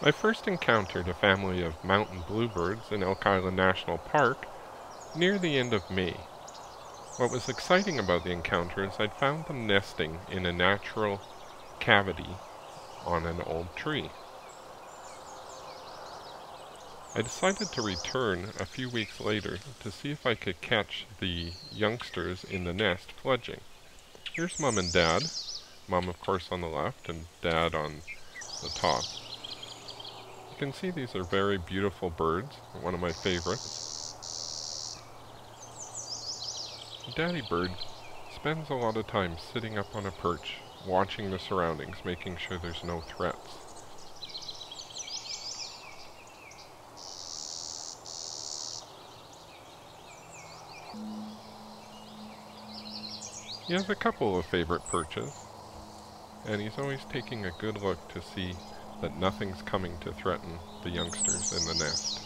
I first encountered a family of mountain bluebirds in Elk Island National Park near the end of May. What was exciting about the encounter is I'd found them nesting in a natural cavity on an old tree. I decided to return a few weeks later to see if I could catch the youngsters in the nest fledging. Here's Mom and Dad. Mom, of course, on the left and Dad on the top. You can see these are very beautiful birds, one of my favorites. Daddy bird spends a lot of time sitting up on a perch, watching the surroundings, making sure there's no threats. He has a couple of favorite perches, and he's always taking a good look to see that nothing's coming to threaten the youngsters in the nest.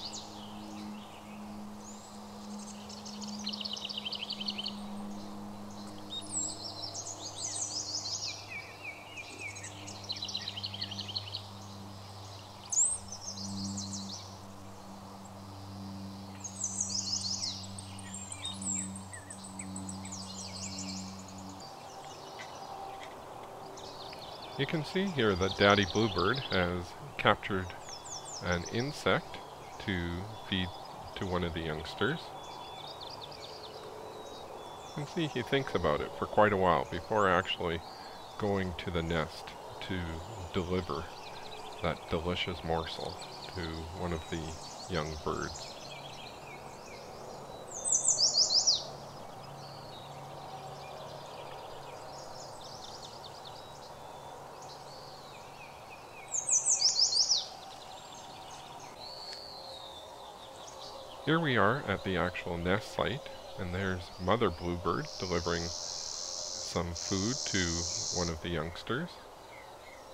You can see here that Daddy Bluebird has captured an insect to feed to one of the youngsters. You can see he thinks about it for quite a while before actually going to the nest to deliver that delicious morsel to one of the young birds. Here we are at the actual nest site, and there's Mother Bluebird delivering some food to one of the youngsters.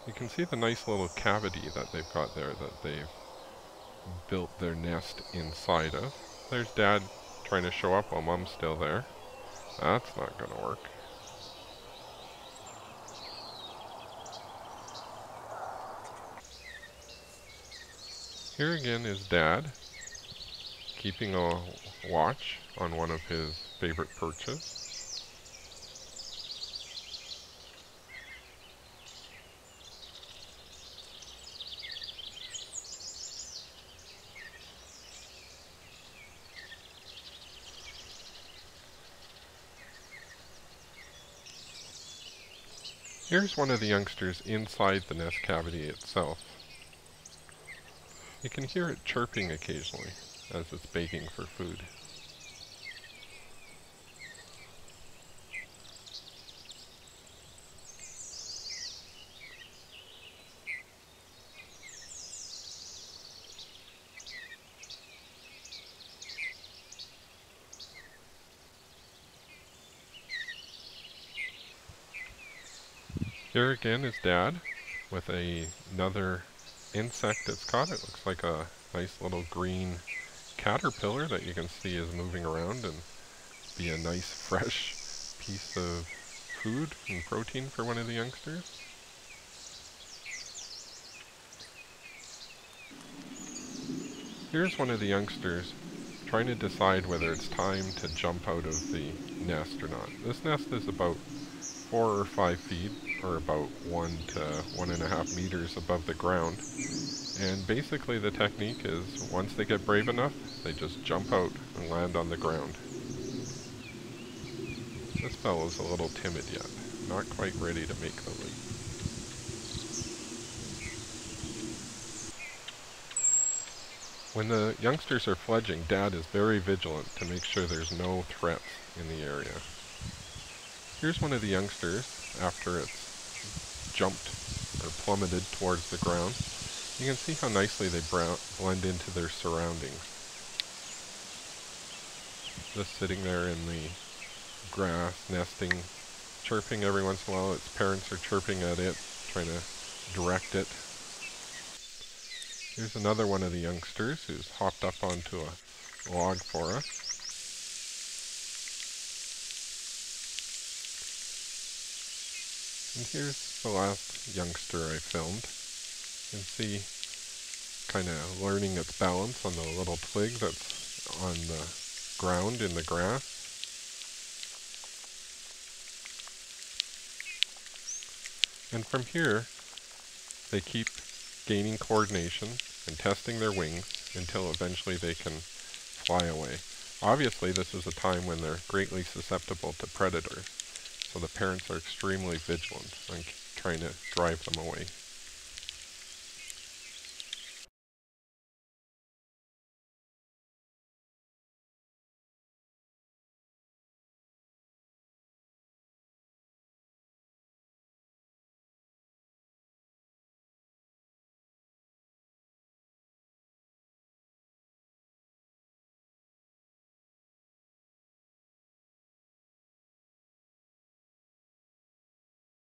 You can see the nice little cavity that they've got there that they've built their nest inside of. There's Dad trying to show up while Mom's still there. That's not going to work. Here again is Dad, keeping a watch on one of his favorite perches. Here's one of the youngsters inside the nest cavity itself. You can hear it chirping occasionally as it's begging for food. Here again is Dad with another insect it's caught. It looks like a nice little green caterpillar that you can see is moving around and be a nice fresh piece of food and protein for one of the youngsters. Here's one of the youngsters trying to decide whether it's time to jump out of the nest or not. This nest is about 4 or 5 feet, or about 1 to 1.5 meters above the ground. And basically the technique is, once they get brave enough, they just jump out and land on the ground. This fellow's a little timid yet, not quite ready to make the leap. When the youngsters are fledging, Dad is very vigilant to make sure there's no threats in the area. Here's one of the youngsters after it's jumped or plummeted towards the ground. You can see how nicely they blend into their surroundings. Just sitting there in the grass, nesting, chirping every once in a while. Its parents are chirping at it, trying to direct it. Here's another one of the youngsters who's hopped up onto a log for us. And here's the last youngster I filmed. You can see kind of learning its balance on the little twig that's on the ground in the grass. And from here, they keep gaining coordination and testing their wings until eventually they can fly away. Obviously, this is a time when they're greatly susceptible to predators, so the parents are extremely vigilant on trying to drive them away.